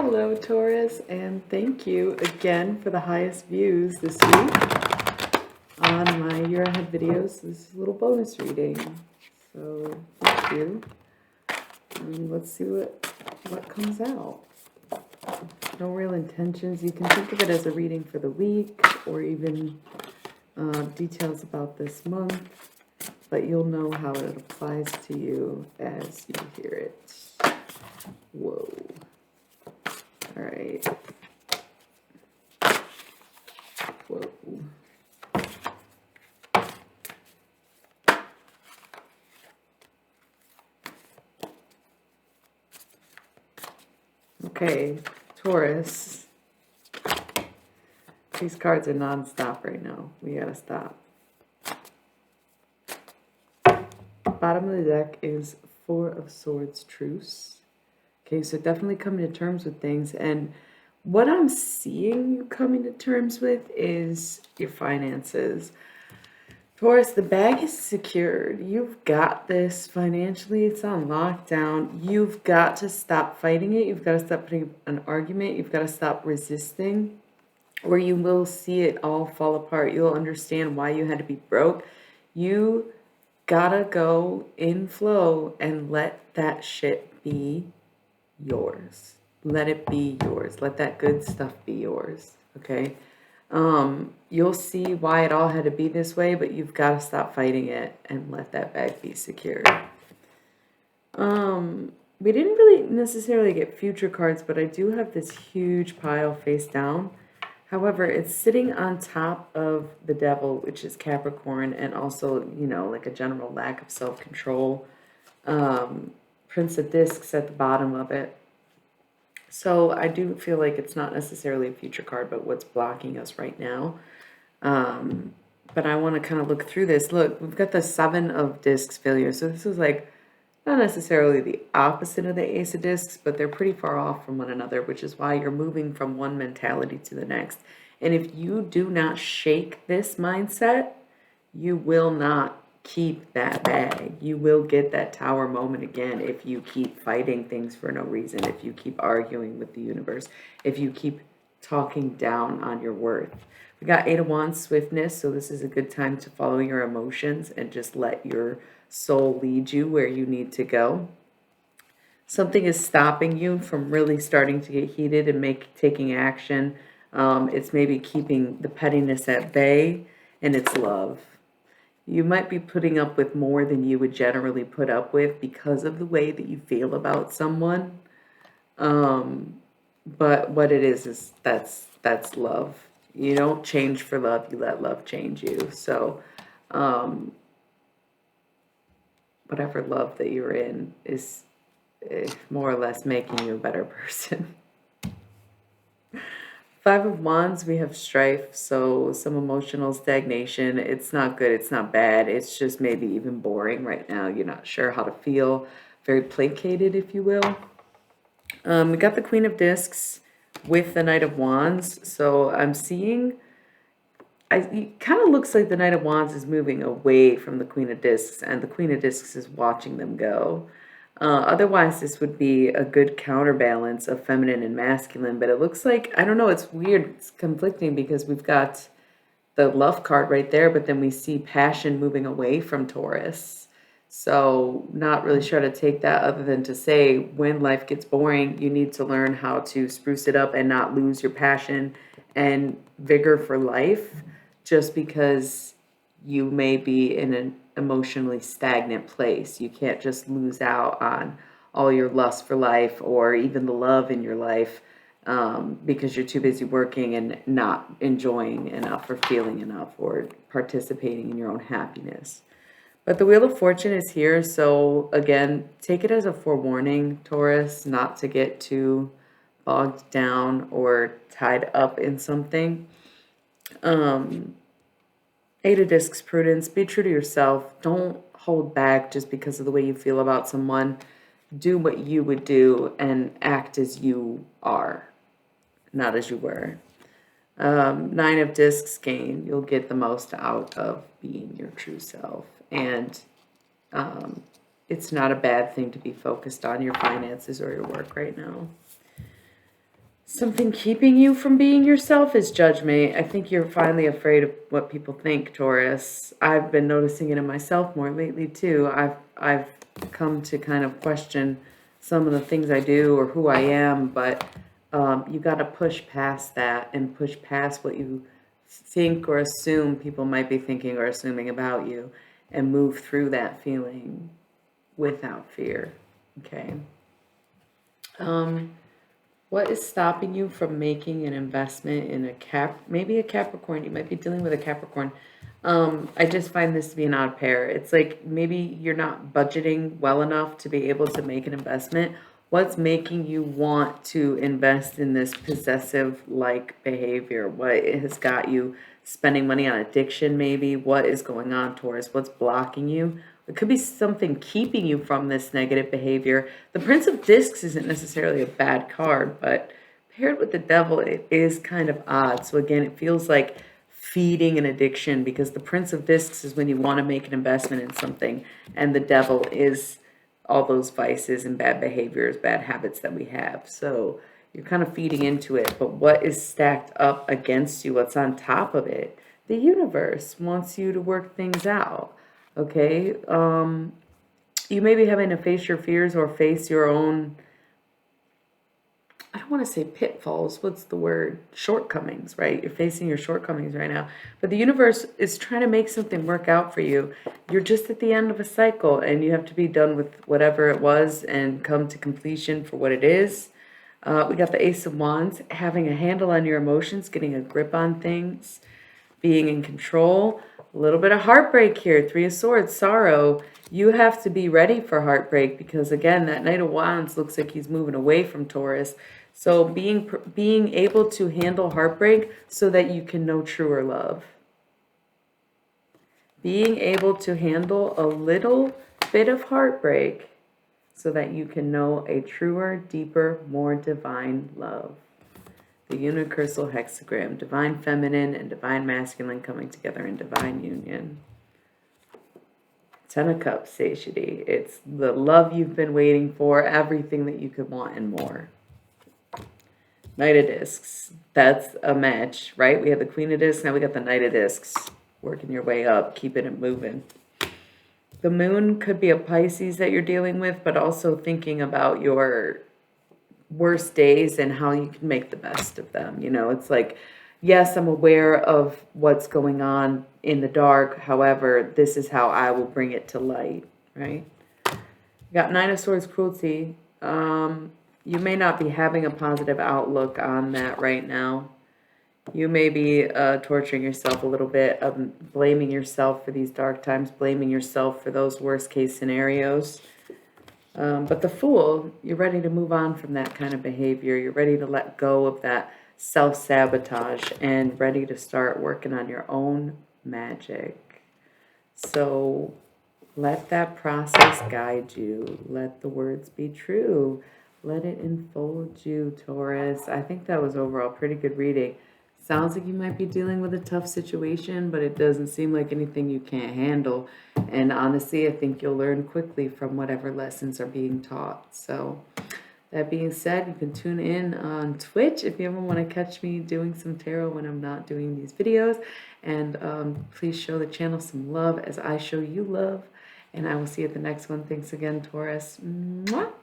Hello, Taurus, and thank you again for the highest views this week on my Year Ahead videos. This is a little bonus reading, so thank you. Let's see what comes out. No real intentions. You can think of it as a reading for the week or even details about this month, but you'll know how it applies to you as you hear it. Whoa. All right. Whoa. Okay, Taurus. These cards are non-stop right now. We gotta stop. Bottom of the deck is Four of Swords, Truce. Okay, so definitely coming to terms with things. And what I'm seeing you coming to terms with is your finances. Taurus, the bag is secured. You've got this financially. It's on lockdown. You've got to stop fighting it. You've got to stop putting an argument. You've got to stop resisting, or you will see it all fall apart. You'll understand why you had to be broke. You gotta go in flow and let that shit be yours. Let it be yours. Let that good stuff be yours. Okay. You'll see why it all had to be this way, but you've got to stop fighting it and let that bag be secured. We didn't really necessarily get future cards, but I do have this huge pile face down. However, it's sitting on top of the Devil, which is Capricorn, and also, you know, like a general lack of self-control. Prince of Discs at the bottom of it. So I do feel like it's not necessarily a future card, but what's blocking us right now. But I want to kind of look through this. Look, we've got the Seven of Discs failure. So this is like not necessarily the opposite of the Ace of Discs, but they're pretty far off from one another, which is why you're moving from one mentality to the next. And if you do not shake this mindset, you will not keep that bag. You will get that Tower moment again if you keep fighting things for no reason, if you keep arguing with the universe, if you keep talking down on your worth. We got Eight of Wands, swiftness, so this is a good time to follow your emotions and just let your soul lead you where you need to go. Something is stopping you from really starting to get heated and taking action. It's maybe keeping the pettiness at bay, and it's love. You might be putting up with more than you would generally put up with because of the way that you feel about someone. But what it is that's love. You don't change for love, you let love change you. So whatever love that you're in is more or less making you a better person. Five of Wands, we have strife, so some emotional stagnation. It's not good, it's not bad, it's just maybe even boring right now. You're not sure how to feel, very placated, if you will. We got the Queen of Discs with the Knight of Wands, so I'm seeing, it kind of looks like the Knight of Wands is moving away from the Queen of Discs, and the Queen of Discs is watching them go. Otherwise, this would be a good counterbalance of feminine and masculine, but it looks like, I don't know, it's weird, it's conflicting because we've got the love card right there, but then we see passion moving away from Taurus. So not really sure how to take that other than to say when life gets boring, you need to learn how to spruce it up and not lose your passion and vigor for life just because you may be in an emotionally stagnant place. You can't just lose out on all your lust for life or even the love in your life because you're too busy working and not enjoying enough or feeling enough or participating in your own happiness. But the Wheel of Fortune is here, so again, take it as a forewarning, Taurus, not to get too bogged down or tied up in something. Eight of Discs, prudence. Be true to yourself. Don't hold back just because of the way you feel about someone. Do what you would do and act as you are, not as you were. Nine of Discs, gain. You'll get the most out of being your true self. And it's not a bad thing to be focused on your finances or your work right now. Something keeping you from being yourself is judgment. I think you're finally afraid of what people think, Taurus. I've been noticing it in myself more lately too. I've come to kind of question some of the things I do or who I am, but you got to push past that and push past what you think or assume people might be thinking or assuming about you, and move through that feeling without fear. Okay. What is stopping you from making an investment in maybe a Capricorn? You might be dealing with a Capricorn. I just find this to be an odd pair. It's like maybe you're not budgeting well enough to be able to make an investment. What's making you want to invest in this possessive-like behavior? What has got you spending money on addiction, maybe? What is going on, Taurus? What's blocking you? It could be something keeping you from this negative behavior. The Prince of Discs isn't necessarily a bad card, but paired with the Devil, it is kind of odd. So again, it feels like feeding an addiction, because the Prince of Discs is when you want to make an investment in something, and the Devil is all those vices and bad behaviors, bad habits that we have. So you're kind of feeding into it. But what is stacked up against you? What's on top of it? The universe wants you to work things out. Okay, you may be having to face your fears or face your own, I don't want to say pitfalls, what's the word? Shortcomings, right? You're facing your shortcomings right now. But the universe is trying to make something work out for you. You're just at the end of a cycle, and you have to be done with whatever it was and come to completion for what it is. We got the Ace of Wands, having a handle on your emotions, getting a grip on things, being in control. A little bit of heartbreak here. Three of Swords, sorrow. You have to be ready for heartbreak, because again, that Knight of Wands looks like he's moving away from Taurus. So being able to handle heartbreak so that you can know truer love. Being able to handle a little bit of heartbreak so that you can know a truer, deeper, more divine love. The universal hexagram, divine feminine and divine masculine coming together in divine union. Ten of Cups, satiety. It's the love you've been waiting for, everything that you could want and more. Knight of Discs. That's a match, right? We have the Queen of Discs, now we got the Knight of Discs. Working your way up, keeping it moving. The moon could be a Pisces that you're dealing with, but also thinking about your worst days and how you can make the best of them. You know, it's like, yes, I'm aware of what's going on in the dark. However, this is how I will bring it to light, right? You got Nine of Swords, cruelty. You may not be having a positive outlook on that right now. You may be torturing yourself a little bit, blaming yourself for these dark times, blaming yourself for those worst case scenarios. But the Fool, you're ready to move on from that kind of behavior. You're ready to let go of that self-sabotage and ready to start working on your own magic. So let that process guide you. Let the words be true. Let it enfold you, Taurus. I think that was overall pretty good reading. Sounds like you might be dealing with a tough situation, but it doesn't seem like anything you can't handle. And honestly, I think you'll learn quickly from whatever lessons are being taught. So that being said, you can tune in on Twitch if you ever want to catch me doing some tarot when I'm not doing these videos. And please show the channel some love as I show you love. And I will see you at the next one. Thanks again, Taurus. Mwah!